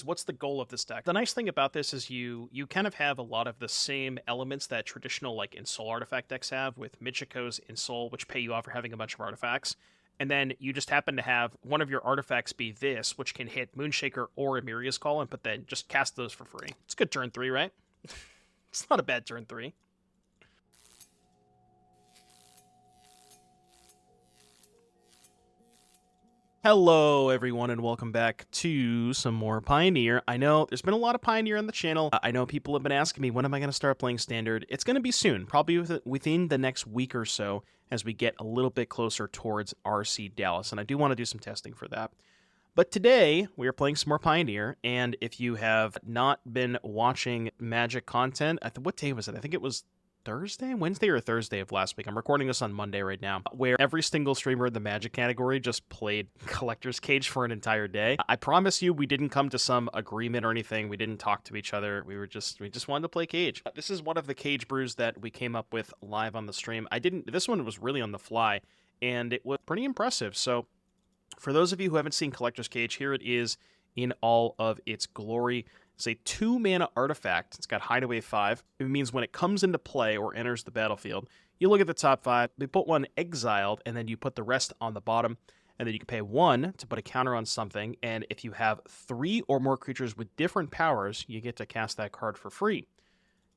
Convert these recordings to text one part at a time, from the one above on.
What's the goal of this deck? The nice thing about this is you kind of have a lot of the same elements that traditional like Ensoul Artifact decks have, with Michiko's Ensoul, which pay you off for having a bunch of artifacts. And then you just happen to have one of your artifacts be this, which can hit Moonshaker or Emeria's Call, but then just cast those for free. It's a good turn 3, right? It's not a bad turn 3. Hello, everyone, and welcome back to some more Pioneer. I know there's been a lot of Pioneer on the channel. I know people have been asking me, when am I going to start playing Standard? It's going to be soon, probably within the next week or so, as we get a little bit closer towards RC Dallas, and I do want to do some testing for that. But today, we are playing some more Pioneer, and if you have not been watching Magic content, what day was it? I think it was Wednesday or Thursday of last week. I'm recording this on Monday right now, where every single streamer in the Magic category just played Collector's Cage for an entire day. I promise you, we didn't come to some agreement or anything. We didn't talk to each other. We just wanted to play Cage. This is one of the Cage brews that we came up with live on the stream. This one was really on the fly, and it was pretty impressive. So for those of you who haven't seen Collector's Cage, here it is in all of its glory. It's a 2-mana artifact. It's got Hideaway 5. It means when it comes into play or enters the battlefield, you look at the top 5, we put one exiled, and then you put the rest on the bottom, and then you can pay 1 to put a counter on something, and if you have 3 or more creatures with different powers, you get to cast that card for free.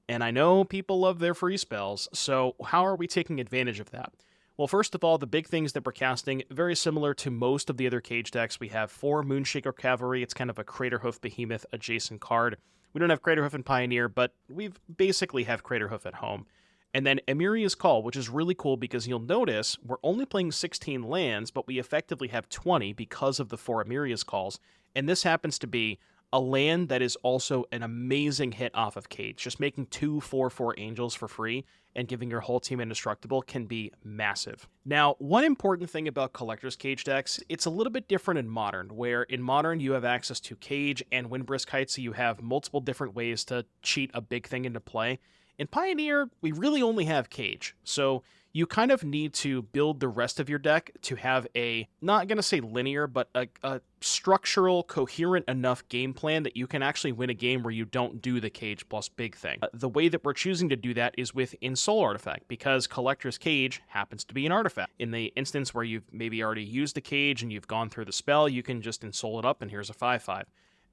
And I know people love their free spells, so how are we taking advantage of that? Well, first of all, the big things that we're casting, very similar to most of the other Cage decks. We have 4 Moonshaker Cavalry. It's kind of a Craterhoof Behemoth adjacent card. We don't have Craterhoof in Pioneer, but we basically have Craterhoof at home. And then Emeria's Call, which is really cool because you'll notice we're only playing 16 lands, but we effectively have 20 because of the 4 Emeria's Calls. And this happens to be a land that is also an amazing hit off of Cage. Just making 2 4/4 Angels for free and giving your whole team indestructible can be massive. Now, one important thing about Collector's Cage decks, it's a little bit different in Modern, where in Modern you have access to Cage and Windbrisk Height, so you have multiple different ways to cheat a big thing into play. In Pioneer, we really only have Cage, so you kind of need to build the rest of your deck to have a, not going to say linear, but a structural, coherent enough game plan that you can actually win a game where you don't do the Cage plus big thing. The way that we're choosing to do that is with Ensoul Artifact, because Collector's Cage happens to be an artifact. In the instance where you've maybe already used the Cage and you've gone through the spell, you can just Ensoul it up and here's a 5/5.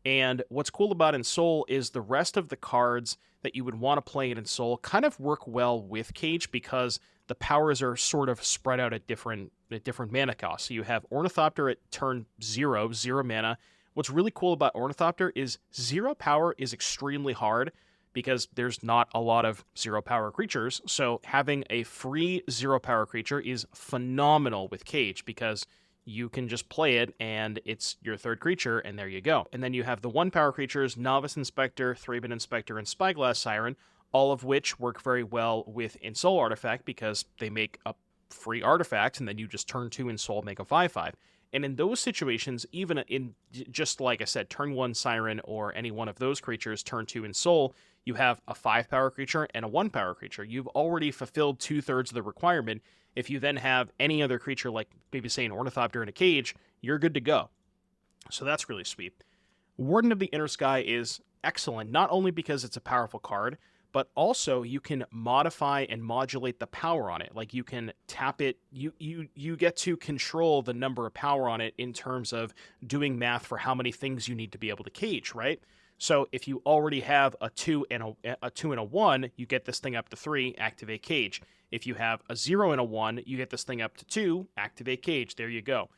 And what's cool about Ensoul is the rest of the cards that you would want to play in Ensoul kind of work well with Cage because the powers are sort of spread out at different mana costs. So you have Ornithopter at turn 0 mana. What's really cool about Ornithopter is 0 power is extremely hard because there's not a lot of 0 power creatures. So having a free 0 power creature is phenomenal with Cage because you can just play it, and it's your 3rd creature, and there you go. And then you have the 1 power creatures, Novice Inspector, 3-Bit Inspector, and Spyglass Siren, all of which work very well with Ensoul Artifact because they make a free artifact, and then you just turn 2 Ensoul, make a 5/5. And in those situations, even in, just like I said, turn 1 Siren or any one of those creatures, turn 2 Ensoul, you have a 5 power creature and a 1 power creature. You've already fulfilled 2/3 of the requirement. If you then have any other creature, like maybe say an Ornithopter in a Cage, you're good to go. So that's really sweet. Warden of the Inner Sky is excellent, not only because it's a powerful card, but also you can modify and modulate the power on it. Like you can tap it, you get to control the number of power on it in terms of doing math for how many things you need to be able to Cage, right? So if you already have a 2 and a 1, you get this thing up to 3, activate Cage. If you have a 0 and a 1, you get this thing up to 2, activate Cage. There you go.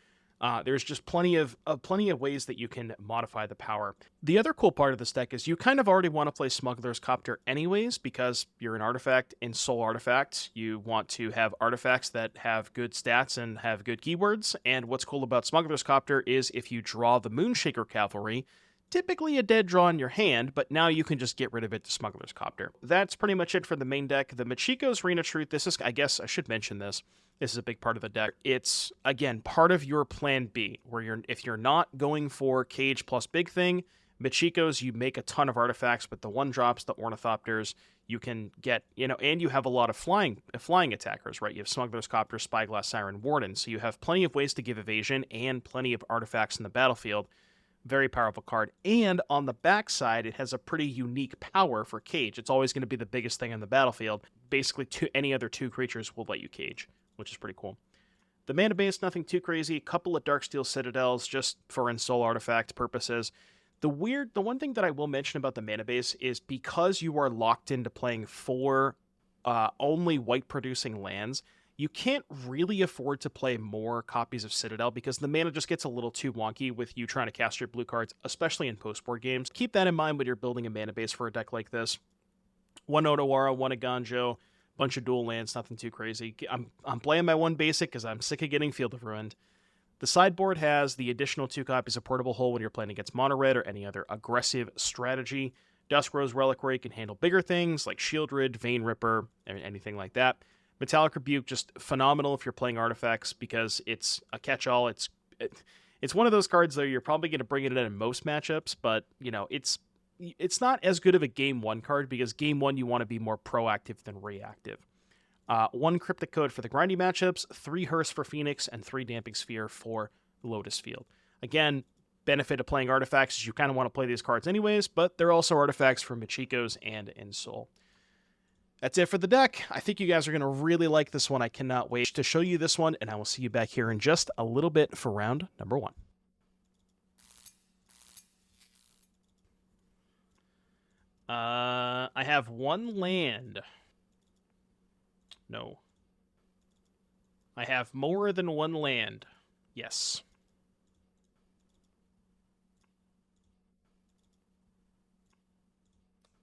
There's just plenty of ways that you can modify the power. The other cool part of this deck is you kind of already want to play Smuggler's Copter anyways because you're an artifact in Soul Artifact. You want to have artifacts that have good stats and have good keywords. And what's cool about Smuggler's Copter is if you draw the Moonshaker Cavalry, typically a dead draw in your hand, but now you can just get rid of it to Smuggler's Copter. That's pretty much it for the main deck. The Michiko's Reign of Truth, this is, I guess I should mention this. This is a big part of the deck. It's, again, part of your plan B, where if you're not going for Cage plus big thing, Michiko's, you make a ton of artifacts with the 1-drops, the Ornithopters. You can get, and you have a lot of flying attackers, right? You have Smuggler's Copter, Spyglass Siren, Warden. So you have plenty of ways to give evasion and plenty of artifacts in the battlefield. Very powerful card. And on the backside, it has a pretty unique power for cage. It's always going to be the biggest thing on the battlefield. Basically, any other 2 creatures will let you cage, which is pretty cool. The mana base, nothing too crazy. A couple of Darksteel Citadels just for Ensoul Artifact purposes. The one thing that I will mention about the mana base is because you are locked into playing 4 only white-producing lands, you can't really afford to play more copies of Citadel because the mana just gets a little too wonky with you trying to cast your blue cards, especially in post-board games. Keep that in mind when you're building a mana base for a deck like this. 1 Otawara, 1 Eiganjo, bunch of dual lands, nothing too crazy. I'm playing my 1 basic because I'm sick of getting Field of Ruin. The sideboard has the additional 2 copies of Portable Hole when you're playing against Mono Red or any other aggressive strategy. Duskrose Reliquary can handle bigger things like Shieldred, Vein Ripper, anything like that. Metallic Rebuke, just phenomenal if you're playing artifacts because it's a catch-all. It's one of those cards, though, you're probably going to bring it in most matchups, but, you know, it's not as good of a Game 1 card because Game 1 you want to be more proactive than reactive. 1 Cryptic Code for the grindy matchups, 3 Hearse for Phoenix, and 3 Damping Sphere for Lotus Field. Again, benefit of playing artifacts is you kind of want to play these cards anyways, but they're also artifacts for Michikos and Ensoul. That's it for the deck. I think you guys are going to really like this one. I cannot wait to show you this one, and I will see you back here in just a little bit for round number 1. I have 1 land. No. I have more than 1 land. Yes.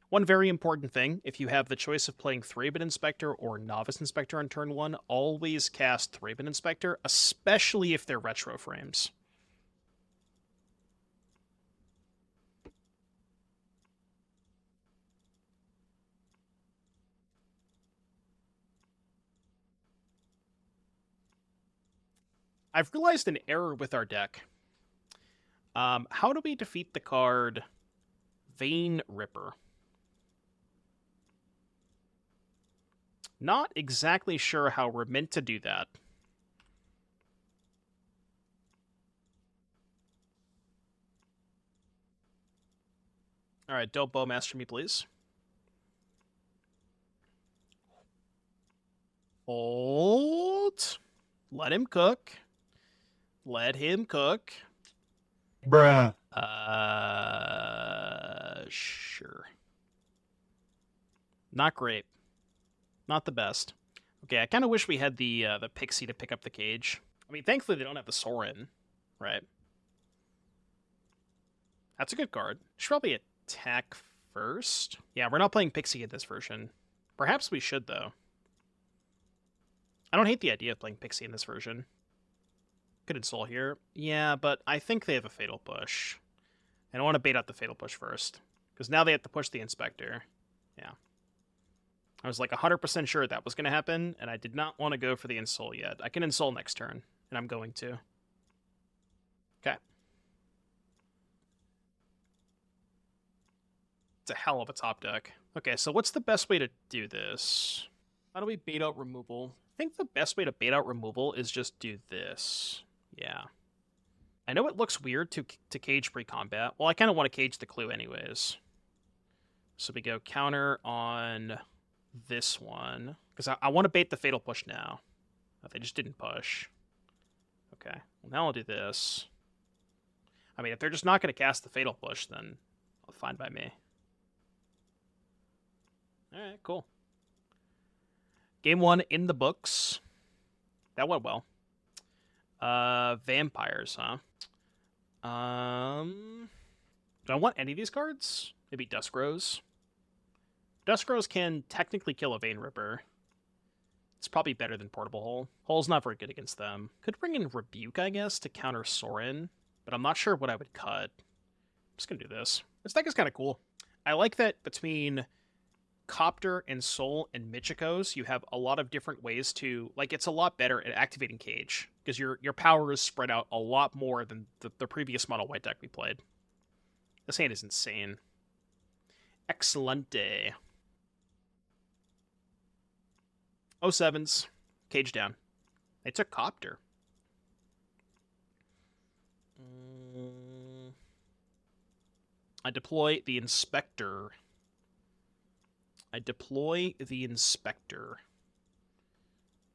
One very important thing, if you have the choice of playing Thraben Inspector or Novice Inspector on turn 1, always cast Thraben Inspector, especially if they're retro frames. I've realized an error with our deck. How do we defeat the card Vein Ripper? Not exactly sure how we're meant to do that. Alright, don't Bowmaster me, please. Hold. Let him cook. Let him cook. Bruh. Sure. Not great. Not the best. Okay, I kind of wish we had the Pixie to pick up the cage. I mean, thankfully they don't have the Soaring, right? That's a good card. Should probably attack first. Yeah, we're not playing Pixie in this version. Perhaps we should, though. I don't hate the idea of playing Pixie in this version. Could Ensoul here. Yeah, but I think they have a Fatal Push. I don't want to bait out the Fatal Push first. Because now they have to push the Inspector. Yeah. I was like 100% sure that was going to happen, and I did not want to go for the Ensoul yet. I can Ensoul next turn, and I'm going to. Okay. It's a hell of a top deck. Okay, so what's the best way to do this? How do we bait out removal? I think the best way to bait out removal is just do this. Yeah. I know it looks weird to cage pre-combat. Well, I kind of want to cage the clue anyways. So we go counter on this one. Because I want to bait the Fatal Push now. Oh, they just didn't push. Okay. Well, now I'll do this. I mean, if they're just not going to cast the Fatal Push, then fine by me. Alright, cool. Game 1 in the books. That went well. Vampires, huh? Do I want any of these cards? Maybe Duskrose. Duskrose can technically kill a Vein Ripper. It's probably better than Portable Hole. Hole's not very good against them. Could bring in Rebuke, I guess, to counter Soaring, but I'm not sure what I would cut. I'm just gonna do this. This deck is kind of cool. I like that between Copter and Soul and Michiko's, you have a lot of different ways to, like, it's a lot better at activating Cage, because your power is spread out a lot more than the previous mono white deck we played. This hand is insane. Excelente. 07s. Cage down. They took Copter. I deploy the Inspector.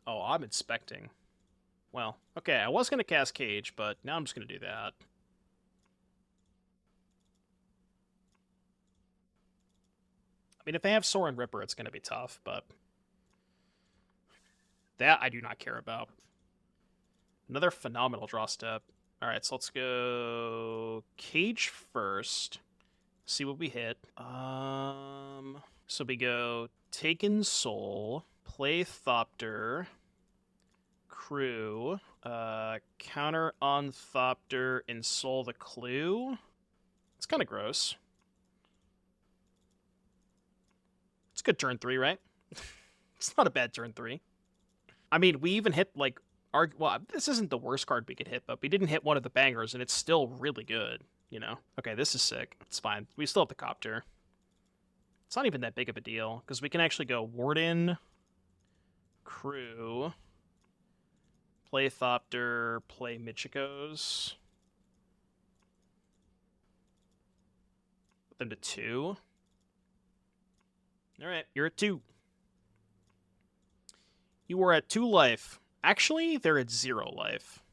Oh, I'm inspecting. Well, okay, I was going to cast Cage, but now I'm just going to do that. I mean, if they have Soaring Ripper, it's going to be tough, but that I do not care about. Another phenomenal draw step. All right, so let's go Cage first. See what we hit. So we go Taken Soul, play Thopter, Crew, counter on Thopter, Ensoul the Clue. It's kind of gross. It's a good turn 3, right? It's not a bad turn 3. I mean, we even hit, like, well, this isn't the worst card we could hit, but we didn't hit one of the bangers, and it's still really good, you know? Okay, this is sick. It's fine. We still have the Copter. It's not even that big of a deal, because we can actually go Warden, Crew, play Thopter, play Michikos. Put them to 2. Alright, you're at 2. You were at 2 life. Actually, they're at 0 life.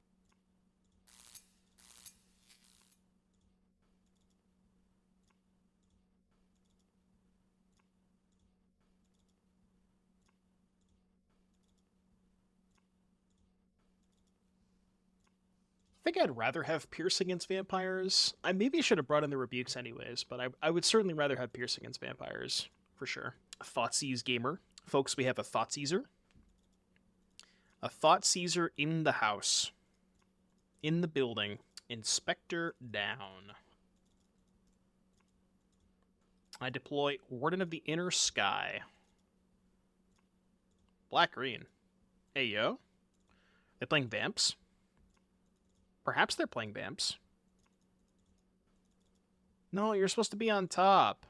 I think I'd rather have Pierce against vampires. I maybe should have brought in the rebukes anyways, but I would certainly rather have Pierce against vampires, for sure. Thoughtseize Gamer. Folks, we have a Thoughtseizer. A Thoughtseizer in the house. In the building. Inspector down. I deploy Warden of the Inner Sky. Black-green. Hey, yo. They're playing Vamps? Perhaps they're playing Vamps. No, you're supposed to be on top.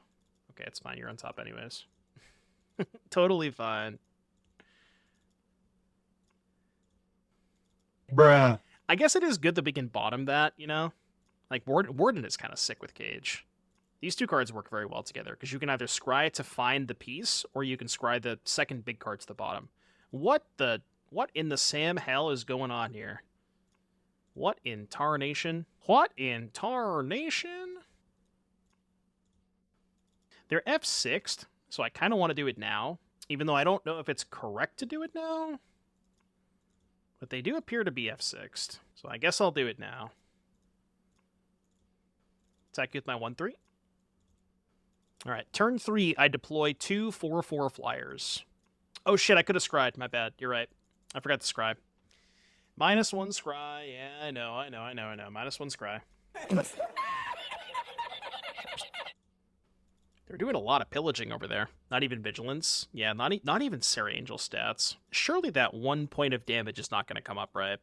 Okay, it's fine. You're on top anyways. Totally fine. Bruh. I guess it is good that we can bottom that, you know? Like, Warden is kind of sick with Cage. These two cards work very well together, because you can either scry to find the piece, or you can scry the second big card to the bottom. What in the Sam hell is going on here? What in tarnation? What in tarnation? They're F6'd, so I kind of want to do it now, even though I don't know if it's correct to do it now. But they do appear to be F6'd, so I guess I'll do it now. Attack with my 1/3. Alright, turn 3, I deploy 2 4/4 flyers. Oh shit, I could have scried, my bad, you're right. I forgot to scry. -1 scry, yeah, I know. -1 scry. They're doing a lot of pillaging over there. Not even vigilance. Yeah, not even Sarah Angel stats. Surely that 1 point of damage is not going to come up, right?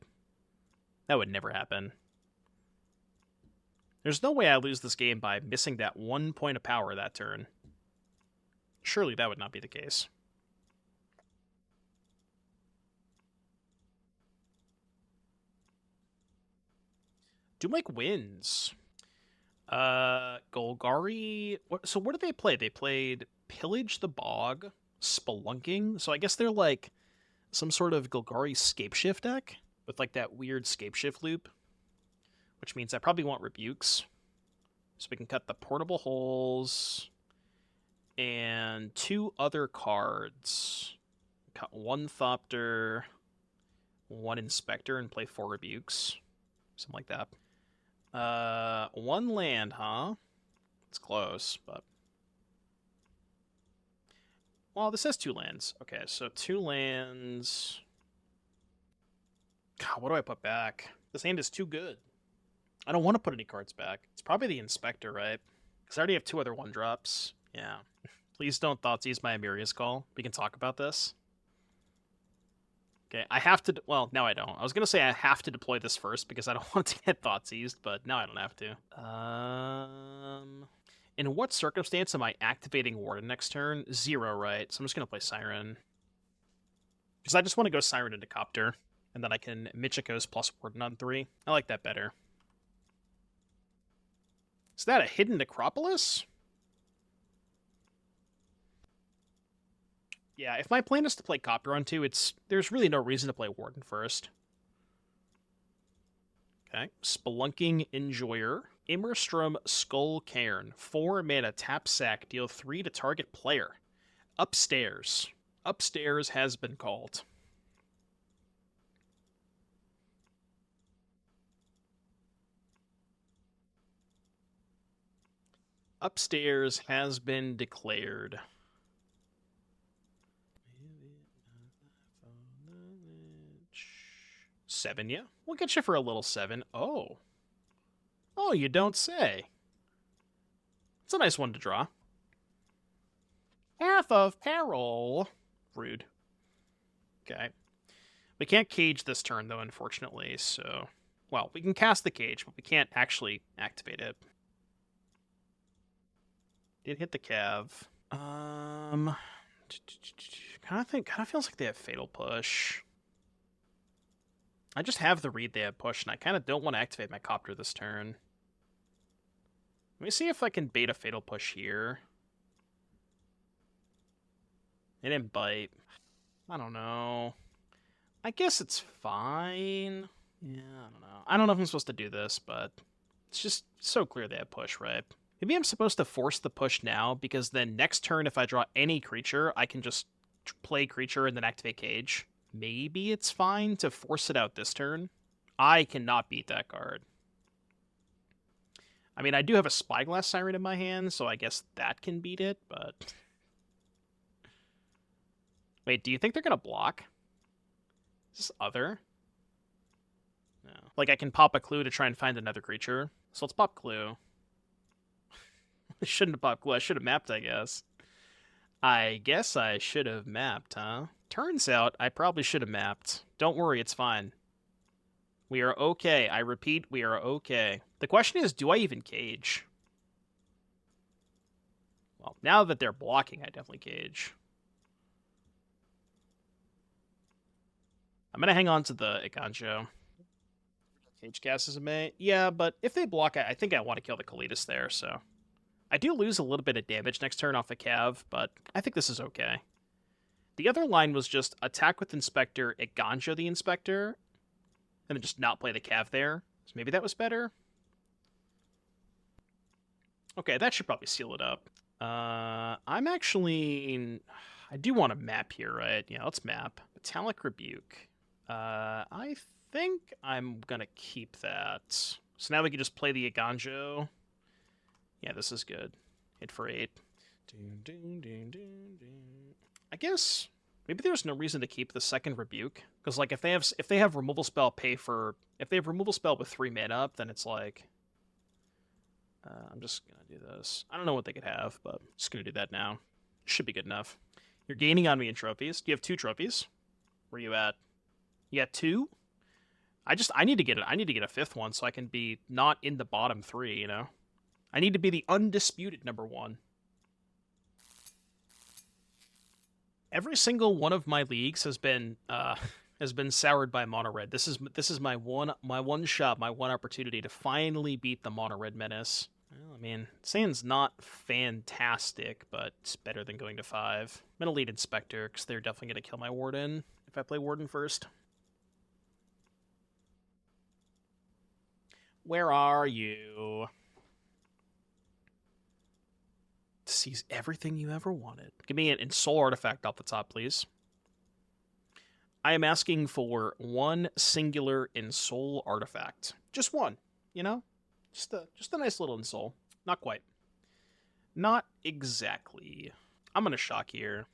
That would never happen. There's no way I lose this game by missing that 1 point of power that turn. Surely that would not be the case. Dumake wins. Golgari. So what did they play? They played Pillage the Bog, Spelunking. So I guess they're like some sort of Golgari Scapeshift deck with like that weird Scapeshift loop, which means I probably want rebukes. So we can cut the portable holes and 2 other cards. Cut 1 Thopter, 1 Inspector, and play 4 rebukes. Something like that. 1 land, huh? It's close, but... Well, this has 2 lands. Okay, so 2 lands... God, what do I put back? This hand is too good. I don't want to put any cards back. It's probably the Inspector, right? Because I already have 2 other 1-drops. Yeah. Please don't Thoughtseize my Emeria's Call. We can talk about this. Okay, I have to... Well, now I don't. I was going to say I have to deploy this first because I don't want it to get Thoughtseized, but now I don't have to. In what circumstance am I activating Warden next turn? 0, right? So I'm just going to play Siren. Because I just want to go Siren into Copter, and then I can Michiko's plus Warden on 3. I like that better. Is that a hidden necropolis? Yeah, if my plan is to play Copter on 2, there's really no reason to play Warden first. Okay, Spelunking Enjoyer. Immerstrom Skull Cairn. 4 mana, tap sack, deal 3 to target player. Upstairs. Upstairs has been called. Upstairs has been declared. Seven, yeah? We'll get you for a little 7. Oh. Oh, you don't say. It's a nice one to draw. Path of Peril. Rude. Okay. We can't cage this turn, though, unfortunately, so... Well, we can cast the cage, but we can't actually activate it. Did hit the Cav. Kind of feels like they have Fatal Push. I just have the read they have Push, and I kind of don't want to activate my Copter this turn. Let me see if I can bait a Fatal Push here. It didn't bite. I don't know. I guess it's fine. Yeah, I don't know. I don't know if I'm supposed to do this, but it's just so clear they have Push, right? Maybe I'm supposed to force the push now, because then next turn, if I draw any creature, I can just play creature and then activate Cage. Maybe it's fine to force it out this turn. I cannot beat that card. I mean, I do have a Spyglass Siren in my hand, so I guess that can beat it, but... Wait, do you think they're going to block? Is this other? No. Like, I can pop a Clue to try and find another creature. So let's pop Clue. I shouldn't have popped Clue. I should have mapped, I guess. I guess I should have mapped, huh? Turns out I probably should have mapped. Don't worry, it's fine. We are okay. I repeat, we are okay. The question is, do I even cage? Well, now that they're blocking, I definitely cage. I'm going to hang on to the Eiganjo. Cage cast is a May. Yeah, but if they block, I think I want to kill the Kalitas there, so... I do lose a little bit of damage next turn off a Cav, but I think this is okay. The other line was just attack with Inspector, Eiganjo the Inspector, and then just not play the Cav there. So maybe that was better? Okay, that should probably seal it up. I'm actually... I do want to map here, right? Yeah, let's map. Metallic Rebuke. I think I'm going to keep that. So now we can just play the Eiganjo. Yeah, this is good. Hit for 8. I guess maybe there's no reason to keep the second Rebuke, because like if they have removal spell if they have removal spell with 3 mana up, then it's like I'm just gonna do this. I don't know what they could have, but I'm just gonna do that now. Should be good enough. You're gaining on me in trophies. You have 2 trophies. Where you at? You got 2? I need to get it. I need to get a 5th one so I can be not in the bottom 3. You know. I need to be the undisputed number 1. Every single one of my leagues has been soured by mono red. This is my one shot, my one opportunity to finally beat the mono red menace. Well, I mean, saying's not fantastic, but it's better than going to 5. I'm gonna lead Inspector because they're definitely gonna kill my Warden if I play Warden first. Where are you? Sees everything you ever wanted. Give me an Ensoul Artifact off the top, please. I am asking for 1 singular Ensoul Artifact. Just 1, you know? Just a nice little Ensoul. Not quite. Not exactly. I'm going to shock here.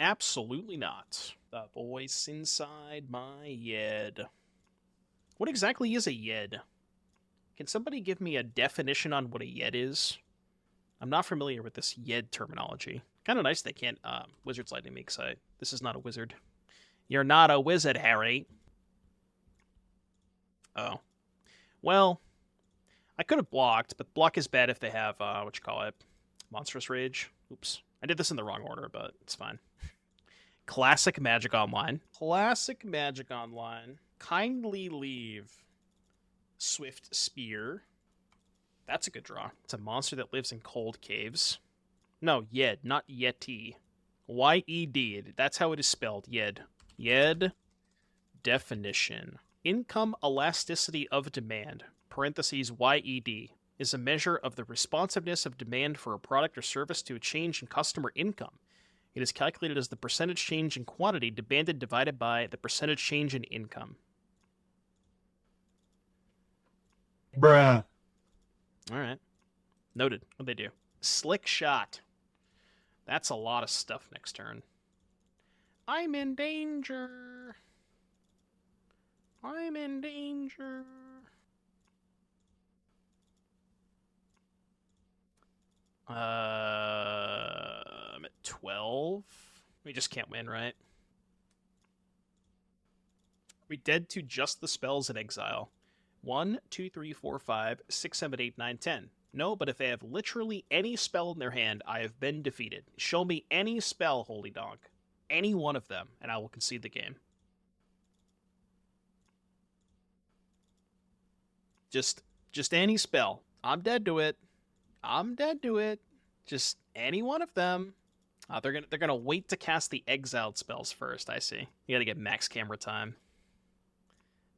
Absolutely not. The voice inside my head. What exactly is a Yed? Can somebody give me a definition on what a Yed is? I'm not familiar with this Yed terminology. Kind of nice they can't Wizard's Lightning me, because this is not a wizard. You're not a wizard, Harry. Oh. Well, I could have blocked, but block is bad if they have, Monstrous Rage. Oops. I did this in the wrong order, but it's fine. Classic Magic Online. Classic Magic Online. Kindly leave Swift Spear. That's a good draw. It's a monster that lives in cold caves. No, Yed, not Yeti. Y-E-D. That's how it is spelled. Yed. Yed. Definition. Income elasticity of demand, parentheses YED, is a measure of the responsiveness of demand for a product or service to a change in customer income. It is calculated as the percentage change in quantity demanded divided by the percentage change in income. Bruh. All right. Noted. What'd they do? Slickshot. That's a lot of stuff next turn. I'm in danger. I'm in danger. I'm at 12. We just can't win, right? We dead to just the spells in exile. 1, 2, 3, 4, 5, 6, 7, 8, 9, 10. No, but if they have literally any spell in their hand, I have been defeated. Show me any spell, holy donk. Any one of them, and I will concede the game. Just any spell. I'm dead to it. I'm dead to it. Just any one of them. They're gonna wait to cast the exiled spells first. I see. You gotta get max camera time.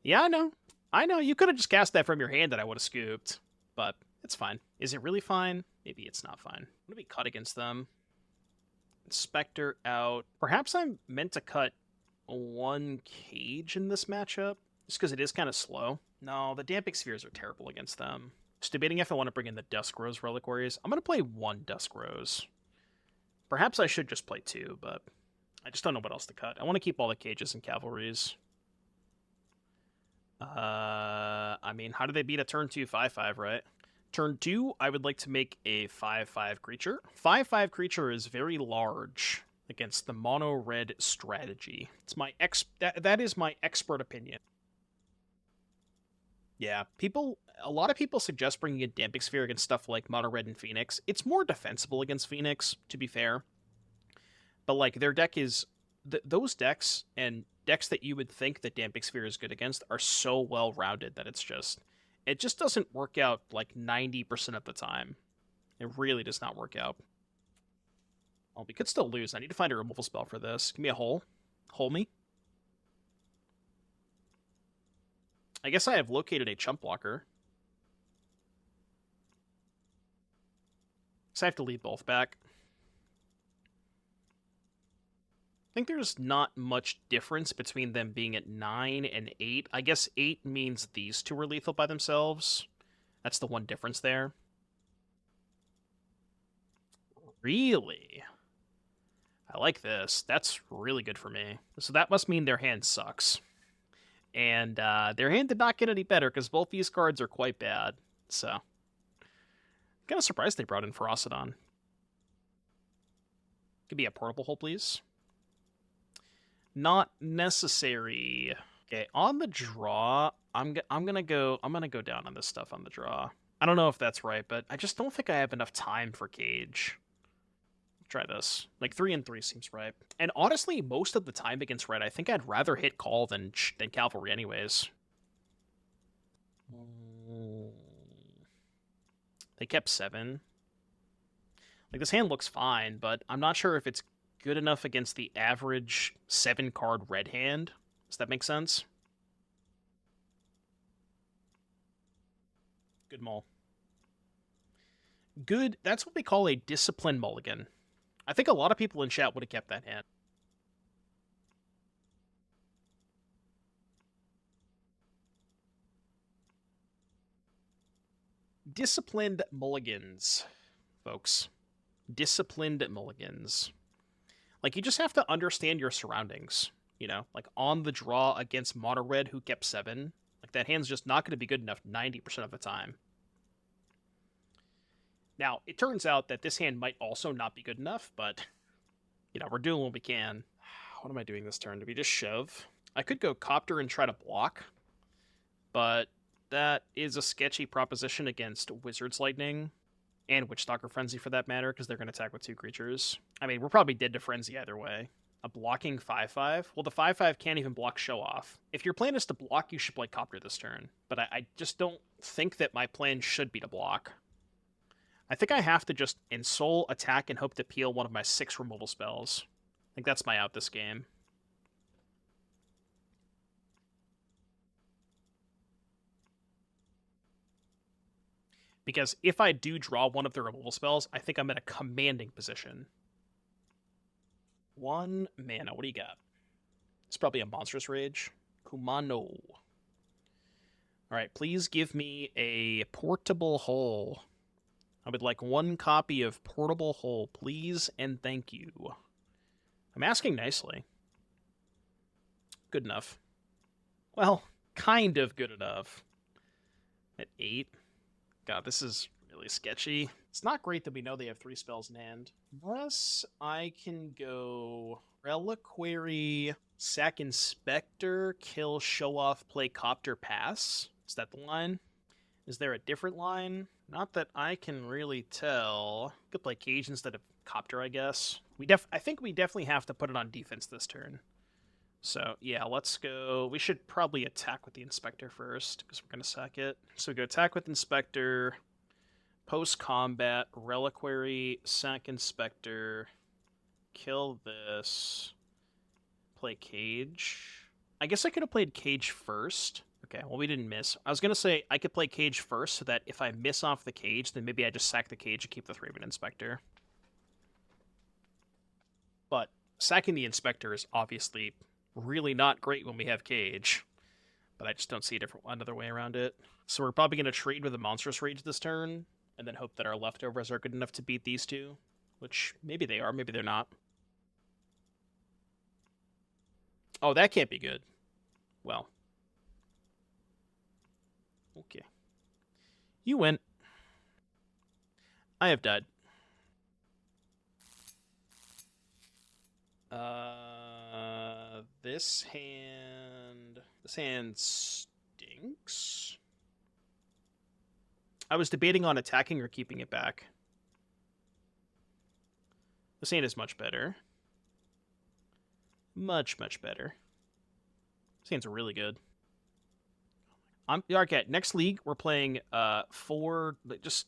Yeah, I know. I know. You could have just cast that from your hand, and I would have scooped. But it's fine. Is it really fine? Maybe it's not fine. I'm gonna be cut against them. Inspector out. Perhaps I'm meant to cut one cage in this matchup, just because it is kind of slow. No, the Damping Spheres are terrible against them. Just debating if I want to bring in the Dusk Rose Reliquaries. I'm going to play one Dusk Rose. Perhaps I should just play two, but I just don't know what else to cut. I want to keep all the cages and cavalries. I mean, how do they beat a turn 2 5/5, right? Turn 2, I would like to make a 5/5 creature. 5/5 creature is very large against the mono-red strategy. It's my that is my expert opinion. Yeah, a lot of people suggest bringing in Damping Sphere against stuff like Mono Red and Phoenix. It's more defensible against Phoenix, to be fair. But, like, their deck is... those decks, and decks that you would think that Damping Sphere is good against, are so well-rounded that it's just... it just doesn't work out, like, 90% of the time. It really does not work out. Well, we could still lose. I need to find a removal spell for this. Give me a hole. Hole me. I guess I have located a chump blocker. So I have to leave both back. I think there's not much difference between them being at 9 and 8. I guess 8 means these two are lethal by themselves. That's the one difference there. Really? I like this. That's really good for me. So that must mean their hand sucks. And their hand did not get any better because both these cards are quite bad. So, kind of surprised they brought in Ferocidon. Could be a portable hole, please. Not necessary. Okay, on the draw, I'm gonna go down on this stuff on the draw. I don't know if that's right, but I just don't think I have enough time for Cage. Try this. Like 3 and 3 seems right. And honestly, most of the time against red, I think I'd rather hit call than cavalry anyways. They kept 7. Like, this hand looks fine, but I'm not sure if it's good enough against the average 7-card red hand. Does that make sense? Good mull. Good. That's what we call a disciplined mulligan. I think a lot of people in chat would have kept that hand. Disciplined mulligans, folks. Disciplined mulligans. Like, you just have to understand your surroundings, you know? Like, on the draw against Mono Red, who kept 7. Like, that hand's just not going to be good enough 90% of the time. Now, it turns out that this hand might also not be good enough, but, you know, we're doing what we can. What am I doing this turn? Do we just shove? I could go Copter and try to block, but that is a sketchy proposition against Wizard's Lightning, and Witchstalker Frenzy for that matter, because they're going to attack with 2 creatures. I mean, we're probably dead to Frenzy either way. A blocking 5/5? Well, the 5/5 can't even block Show Off. If your plan is to block, you should play Copter this turn. But I just don't think that my plan should be to block. I think I have to just Ensoul, attack, and hope to peel one of my 6 removal spells. I think that's my out this game. Because if I do draw one of the removal spells, I think I'm in a commanding position. 1 mana. What do you got? It's probably a Monstrous Rage. Kumano. Alright, please give me a Portable Hull. I would like 1 copy of Portable Hull, please, and thank you. I'm asking nicely. Good enough. Well, kind of good enough. At 8. God, this is really sketchy. It's not great that we know they have 3 spells in hand. Unless I can go Reliquary, sack Inspector, kill, show off, play Copter, pass. Is that the line? Is there a different line? Not that I can really tell. Could play Cage instead of Copter, I guess. I think we definitely have to put it on defense this turn. So, yeah, let's go. We should probably attack with the Inspector first, because we're going to sack it. So we go attack with Inspector, post-combat, Reliquary, sack Inspector, kill this, play Cage. I guess I could have played Cage first. Okay, well, we didn't miss. I was going to say I could play Cage first, so that if I miss off the Cage, then maybe I just sack the Cage and keep the 3-man Inspector. But sacking the Inspector is obviously really not great when we have Cage, but I just don't see another way around it. So we're probably going to trade with a Monstrous Rage this turn, and then hope that our leftovers are good enough to beat these 2, which maybe they are, maybe they're not. Oh, that can't be good. Well. Okay. You win. I have died. This hand stinks. I was debating on attacking or keeping it back. This hand is much better. Much, much better. This hand's really good. Okay, next league, we're playing 4... Just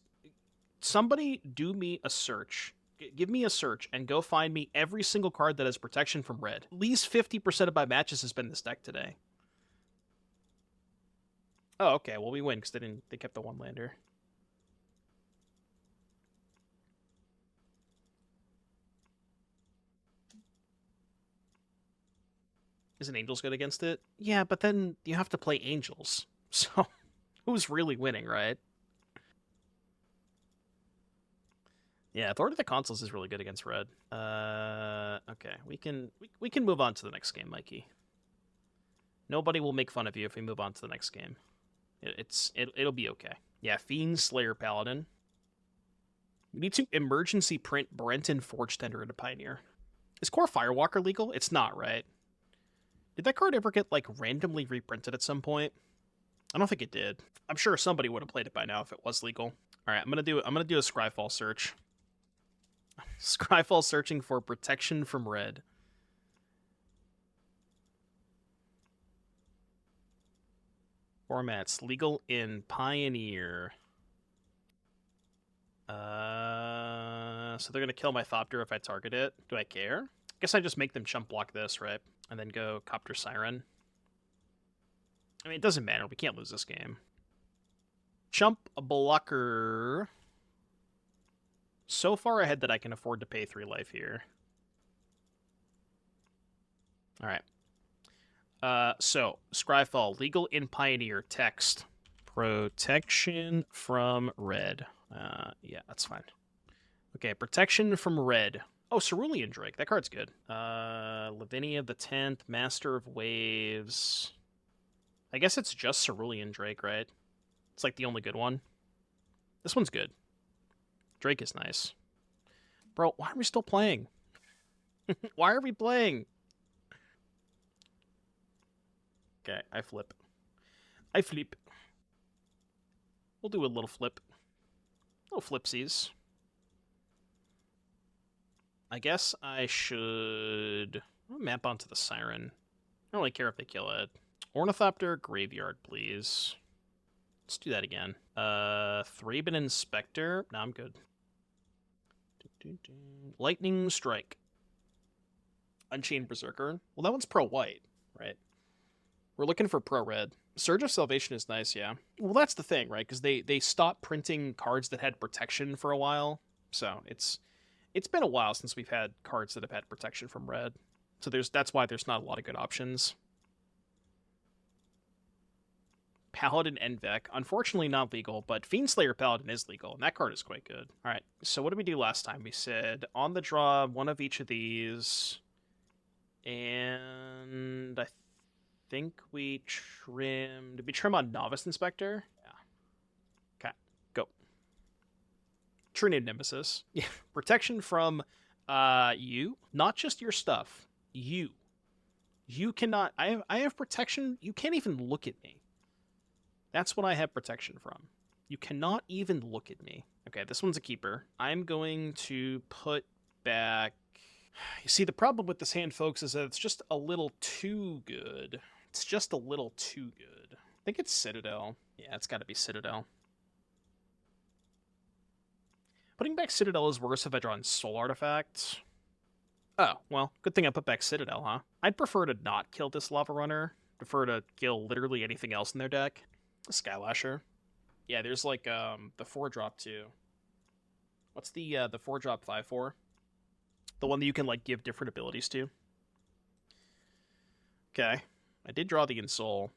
somebody do me a search. Give me a search and go find me every single card that has protection from red. At least 50% of my matches has been this deck today. Oh, okay. Well, we win because they kept the 1-lander. Isn't Angels good against it? Yeah, but then you have to play Angels. So, who's really winning, right? Yeah, Authority of the Consuls is really good against red. Okay, we can move on to the next game, Mikey. Nobody will make fun of you if we move on to the next game. It'll be okay. Yeah, Fiend, Slayer, Paladin. We need to emergency print Brenton Forge Tender into Pioneer. Is Core Firewalker legal? It's not, right? Did that card ever get, like, randomly reprinted at some point? I don't think it did. I'm sure somebody would have played it by now if it was legal. All right, I'm gonna do a Scryfall search. Scryfall searching for protection from red. Formats legal in Pioneer. So they're gonna kill my Thopter if I target it. Do I care? I guess I just make them chump block this, right? And then go Copter Siren. I mean, it doesn't matter. We can't lose this game. Chump blocker. So far ahead that I can afford to pay 3 life here. Alright. So, Scryfall, legal in Pioneer, text. Protection from red. Yeah, that's fine. Okay, protection from red. Oh, Cerulean Drake. That card's good. Lavinia the 10th, Master of Waves. I guess it's just Cerulean Drake, right? It's like the only good one. This one's good. Drake is nice. Bro, why are we still playing? Why are we playing? Okay, I flip. I flip. We'll do a little flip. Little flipsies. I guess I should I'll map onto the Siren. I don't really care if they kill it. Ornithopter, Graveyard, please. Let's do that again. Thraben Inspector. No, I'm good. Lightning Strike. Unchained Berserker. Well, that one's pro-white, right? We're looking for pro-red. Surge of Salvation is nice, yeah. Well, that's the thing, right? Because they stopped printing cards that had protection for a while. So it's been a while since we've had cards that have had protection from red. So that's why there's not a lot of good options. Paladin Envec. Unfortunately not legal, but Fiendslayer Paladin is legal, and that card is quite good. Alright, so what did we do last time? We said on the draw, one of each of these. And I think we trimmed... Did we trim on Novice Inspector? Yeah. Okay, go. True Name Nemesis. Yeah, protection from you. Not just your stuff. You. You cannot... I have protection. You can't even look at me. That's what I have protection from. You cannot even look at me. Okay, this one's a keeper. I'm going to put back... You see, the problem with this hand, folks, is that it's just a little too good. It's just a little too good. I think it's Citadel. Yeah, it's got to be Citadel. Putting back Citadel is worse if I draw Ensoul Artifact. Oh, well, good thing I put back Citadel, huh? I'd prefer to not kill this Lava Runner. Prefer to kill literally anything else in their deck. Skylasher. Yeah, there's like the 4-drop too. What's the 4-drop 5/4? The one that you can like give different abilities to. Okay. I did draw the Ensoul.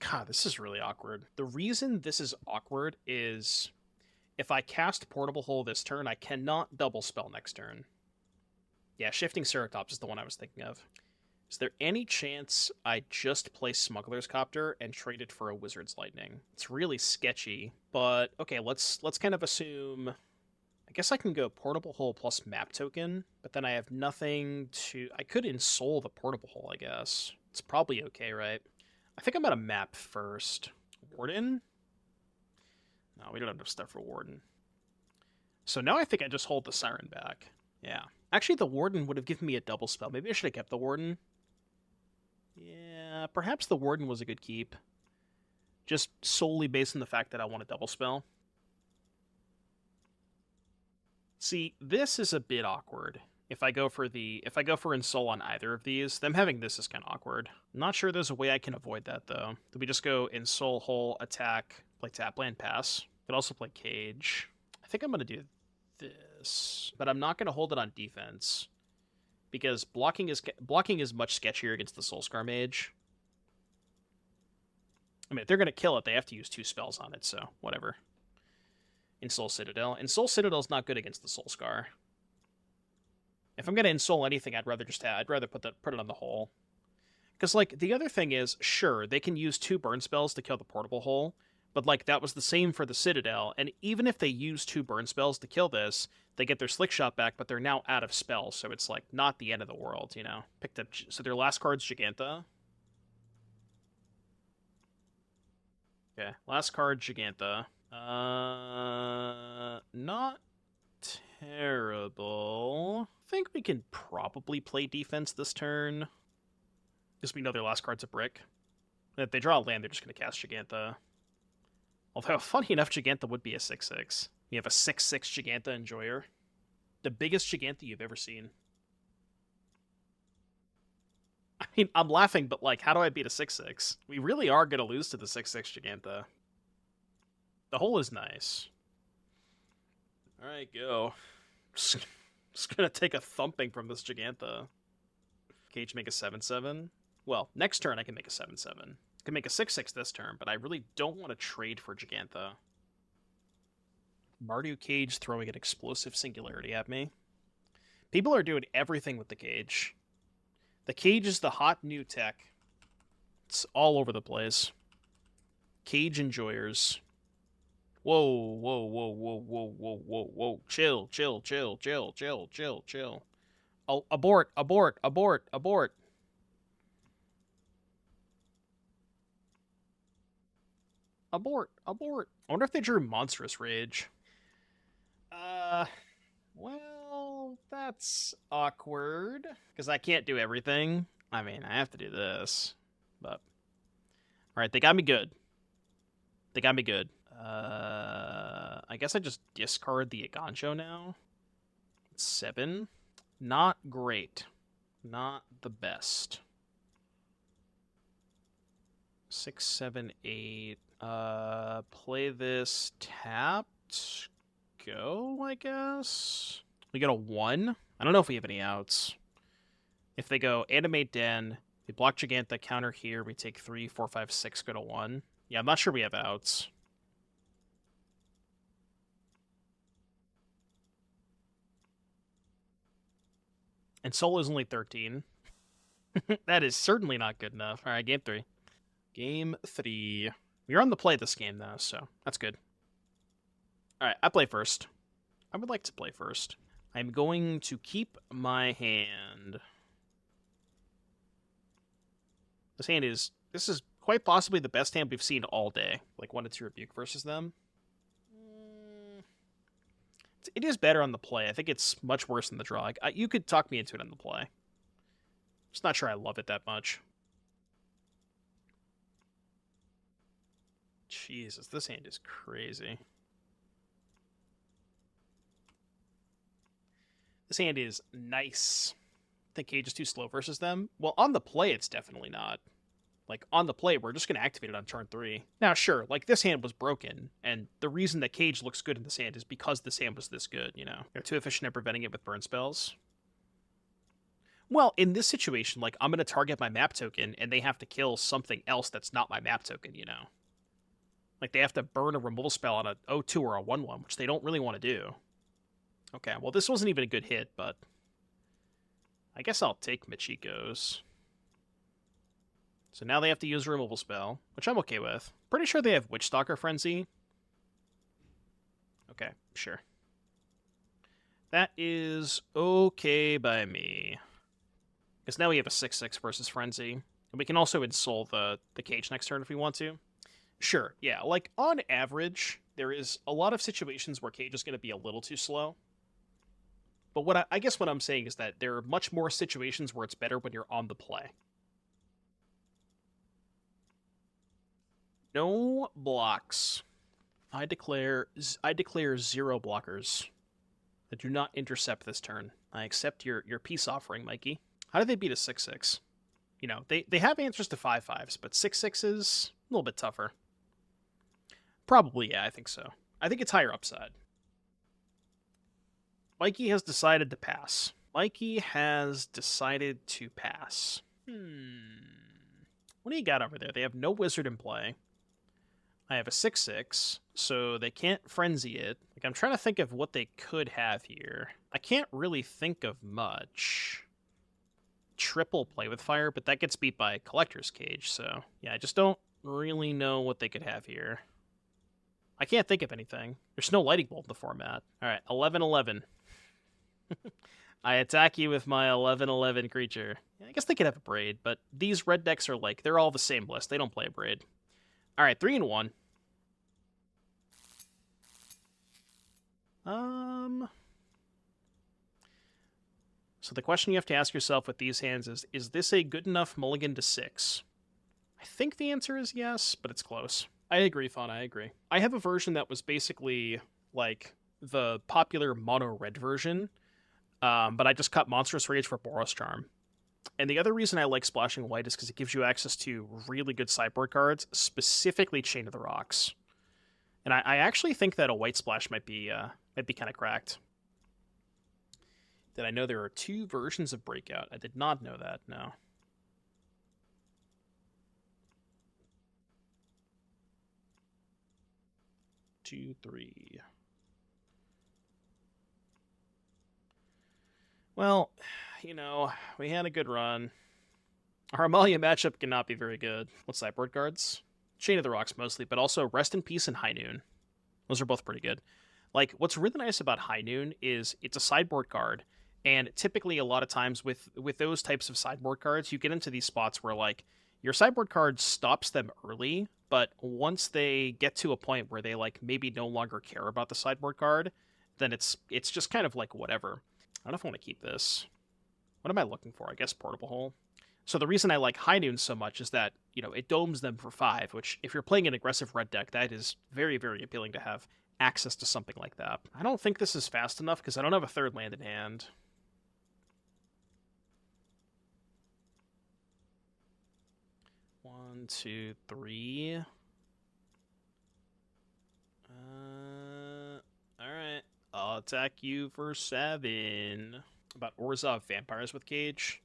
God, this is really awkward. The reason this is awkward is if I cast Portable Hole this turn, I cannot double spell next turn. Yeah, Shifting Ceratops is the one I was thinking of. Is there any chance I just play Smuggler's Copter and trade it for a Wizard's Lightning? It's really sketchy, but okay, let's kind of assume... I guess I can go Portable Hole plus Map Token, but then I have nothing to... I could Ensoul the Portable Hole, I guess. It's probably okay, right? I think I'm going to map first. Warden? No, we don't have enough stuff for Warden. So now I think I just hold the Siren back. Yeah. Actually, the Warden would have given me a double spell. Maybe I should have kept the Warden. Yeah, perhaps the Warden was a good keep. Just solely based on the fact that I want a double spell. See, this is a bit awkward. If I go for Ensoul on either of these, them having this is kind of awkward. I'm not sure there's a way I can avoid that, though. Do we just go Ensoul, Hole, attack, play tap land, pass? Could also play Cage. I think I'm going to do this, but I'm not going to hold it on defense. Because blocking is much sketchier against the Soulscar Mage. I mean, if they're going to kill it, they have to use 2 spells on it, so whatever. Ensoul Citadel. Ensoul Citadel's not good against the Soulscar. If I'm going to Ensoul anything, I'd rather put it on the Hole. Because, like, the other thing is, sure, they can use 2 burn spells to kill the Portable Hole, but, like, that was the same for the Citadel, and even if they use 2 burn spells to kill this, they get their Slickshot back, but they're now out of spells, so it's, like, not the end of the world, you know? Picked up... So their last card's Giganta. Okay, last card, Giganta. Not terrible. I think we can probably play defense this turn. Because we know their last card's a brick. And if they draw a land, they're just going to cast Giganta. Although, funny enough, Giganta would be a 6/6. You have a 6/6 Giganta Enjoyer. The biggest Giganta you've ever seen. I mean, I'm laughing, but, like, how do I beat a 6/6? We really are going to lose to the 6/6 Giganta. The Hole is nice. Alright, go. Just gonna take a thumping from this Giganta. Cage make a 7/7. Well, next turn I can make a 7/7. I can make a 6/6 this turn, but I really don't want to trade for Giganta. Mardu Cage throwing an explosive singularity at me. People are doing everything with the Cage. The Cage is the hot new tech. It's all over the place. Cage enjoyers. Whoa, whoa, whoa, whoa, whoa, whoa, whoa, whoa. Chill, chill, chill, chill, chill, chill, chill. Oh, abort, abort, abort, abort. Abort, abort. I wonder if they drew Monstrous Rage. Well, That's awkward, because I can't do everything. I mean, I have to do this, but... Alright, they got me good. They got me good. I guess I just discard the Eiganjo now. 7. Not great. Not the best. 6, 7, 8. Play this tapped. Go, I guess. We get a 1. I don't know if we have any outs. If they go Animate Den, we block Giganta, counter here, we take 3, 4, 5, 6, go to 1. Yeah, I'm not sure we have outs. And Soul is only 13. That is certainly not good enough. All right, game 3. Game 3. We're on the play this game, though, so that's good. All right, I play first. I would like to play first. I'm going to keep my hand. This is quite possibly the best hand we've seen all day. Like 1-2 Rebuke versus them. It is better on the play. I think it's much worse than the draw. You could talk me into it on the play. Just not sure I love it that much. Jesus, this hand is crazy. This hand is nice. I think Cage is too slow versus them. Well, on the play, it's definitely not. Like, on the play, we're just going to activate it on turn 3. Now, sure, like, this hand was broken, and the reason that Cage looks good in this hand is because this hand was this good, you know? They're too efficient at preventing it with burn spells. Well, in this situation, like, I'm going to target my map token, and they have to kill something else that's not my map token, you know? Like, they have to burn a removal spell on a 0-2 or a 1-1, which they don't really want to do. Okay, well, this wasn't even a good hit, but... I guess I'll take Michiko's. So now they have to use a removal spell, which I'm okay with. Pretty sure they have Witchstalker Frenzy. Okay, sure. That is okay by me. Because now we have a 6-6 versus Frenzy. And we can also Ensoul the Cage next turn if we want to. Sure, yeah, like, on average, there is a lot of situations where Cage is going to be a little too slow. But what I guess what I'm saying is that there are much more situations where it's better when you're on the play. No blocks. I declare 0 blockers that do not intercept this turn. I accept your peace offering, Mikey. How do they beat a 6-6? You know, they have answers to 5-5s, but 6-6s, a little bit tougher. Probably, yeah, I think so. I think it's higher upside. Mikey has decided to pass. Mikey has decided to pass. What do you got over there? They have no wizard in play. I have a 6-6, so they can't frenzy it. Like, I'm trying to think of what they could have here. I can't really think of much. Triple play with fire, but that gets beat by Collector's Cage, so... Yeah, I just don't really know what they could have here. I can't think of anything. There's no Lightning Bolt in the format. Alright, 11-11. I attack you with my 11-11 creature. Yeah, I guess they could have a Braid, but these red decks are like, they're all the same list. They don't play a Braid. Alright, 3-1. So the question you have to ask yourself with these hands is this a good enough mulligan to 6? I think the answer is yes, but it's close. I agree, Fawn, I agree. I have a version that was basically, like, the popular mono-red version, but I just cut Monstrous Rage for Boros Charm. And the other reason I like splashing white is because it gives you access to really good sideboard cards, specifically Chain of the Rocks. And I actually think that a white splash might be kind of cracked. Did I know there are 2 versions of Breakout? I did not know that, no. Two, 3. Well, you know, we had a good run. Our Amalia matchup cannot be very good. What sideboard cards? Chain of the Rocks mostly, but also Rest in Peace and High Noon. Those are both pretty good. Like, what's really nice about High Noon is it's a sideboard card, and typically a lot of times with those types of sideboard cards, you get into these spots where, like, your sideboard card stops them early, but once they get to a point where they, like, maybe no longer care about the sideboard card, then it's just kind of like whatever. I don't know if I want to keep this. What am I looking for? I guess Portable Hole. So the reason I like High Noon so much is that, you know, it domes them for 5, which if you're playing an aggressive red deck, that is very, very appealing to have access to something like that. I don't think this is fast enough because I don't have a 3rd land in hand. One, two, three. Alright. I'll attack you for 7. About Orzhov Vampires with Cage.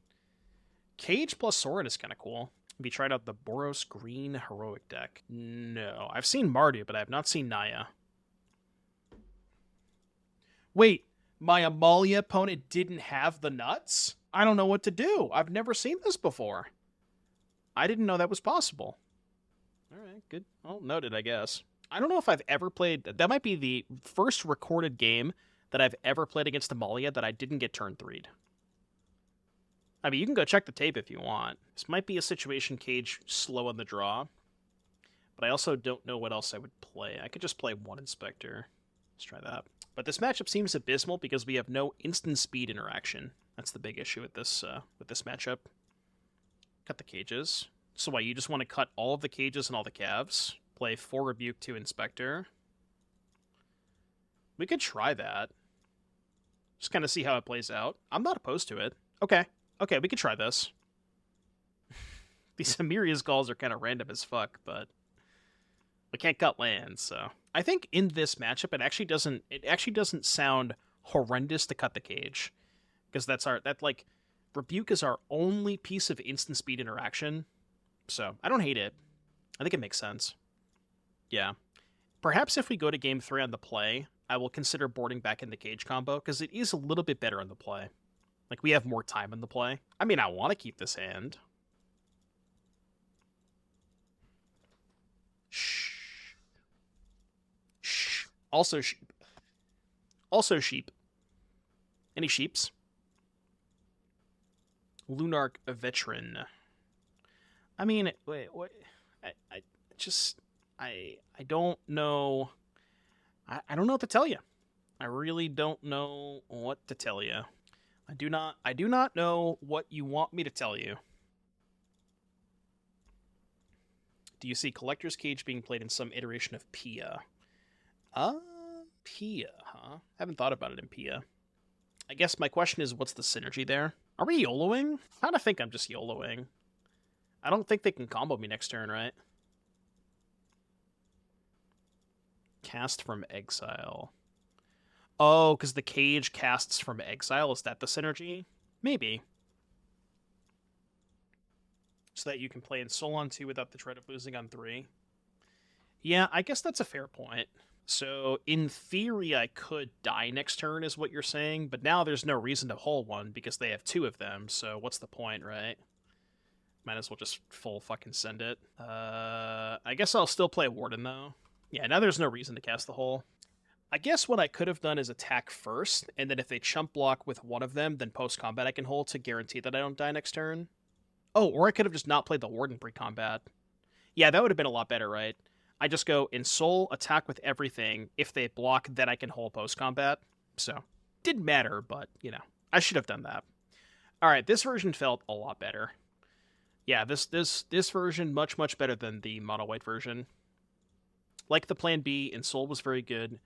Cage plus Sorin is kind of cool. Have you tried out the Boros Green Heroic deck? No. I've seen Mardu, but I have not seen Naya. Wait, my Amalia opponent didn't have the nuts? I don't know what to do. I've never seen this before. I didn't know that was possible. Alright, good. Well, noted, I guess. I don't know if I've ever played... That might be the first recorded game that I've ever played against Amalia that I didn't get turn 3'd. I mean, you can go check the tape if you want. This might be a situation Cage slow on the draw. But I also don't know what else I would play. I could just play 1 Inspector. Let's try that. But this matchup seems abysmal because we have no instant speed interaction. That's the big issue with this matchup. Cut the cages. So what, you just want to cut all of the cages and all the calves? Play 4 Rebuke, 2 Inspector. We could try that. Just kind of see how it plays out. I'm not opposed to it. Okay. Okay, we could try this. These Emeria's calls are kind of random as fuck, but we can't cut lands, so I think in this matchup it actually doesn't sound horrendous to cut the cage. Because Rebuke is our only piece of instant speed interaction. So I don't hate it. I think it makes sense. Yeah. Perhaps if we go to game 3 on the play, I will consider boarding back in the cage combo, because it is a little bit better on the play. Like, we have more time in the play. I mean, I want to keep this hand. Shh. Shh. Also sheep. Also sheep. Any sheeps? Lunarch Veteran. I mean, wait, what? I don't know. I don't know what to tell you. I really don't know what to tell you. I do not know what you want me to tell you. Do you see Collector's Cage being played in some iteration of Pia? Pia, huh? Haven't thought about it in Pia. I guess my question is, what's the synergy there? Are we YOLOing? I kind of think I'm just YOLOing. I don't think they can combo me next turn, right? Cast from Exile. Oh, because the cage casts from exile. Is that the synergy? Maybe. So that you can play Ensoul on 2 without the dread of losing on 3. Yeah, I guess that's a fair point. So, in theory, I could die next turn, is what you're saying, but now there's no reason to hole 1 because they have 2 of them, so what's the point, right? Might as well just full fucking send it. I guess I'll still play Warden, though. Yeah, now there's no reason to cast the hole. I guess what I could have done is attack first, and then if they chump block with one of them, then post-combat I can hold to guarantee that I don't die next turn. Oh, or I could have just not played the Warden pre-combat. Yeah, that would have been a lot better, right? I just go Ensoul, attack with everything. If they block, then I can hold post-combat. So, didn't matter, but, you know, I should have done that. Alright, this version felt a lot better. Yeah, this version much, much better than the mono-white version. Like the Plan B, Ensoul was very good.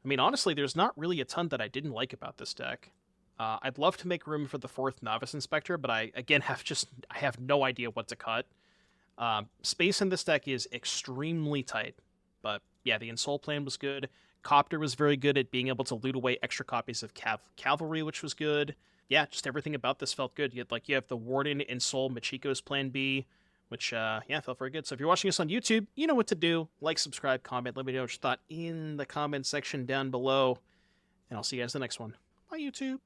I mean, honestly, there's not really a ton that I didn't like about this deck. I'd love to make room for the 4th Novice Inspector, but I have no idea what to cut. Space in this deck is extremely tight, but yeah, the Ensoul plan was good. Copter was very good at being able to loot away extra copies of Cavalry, which was good. Yeah, just everything about this felt good. You have the Warden, Ensoul, Michiko's Plan B, which, yeah, felt very good. So if you're watching this on YouTube, you know what to do. Like, subscribe, comment, let me know what you thought in the comment section down below. And I'll see you guys in the next one. Bye, YouTube.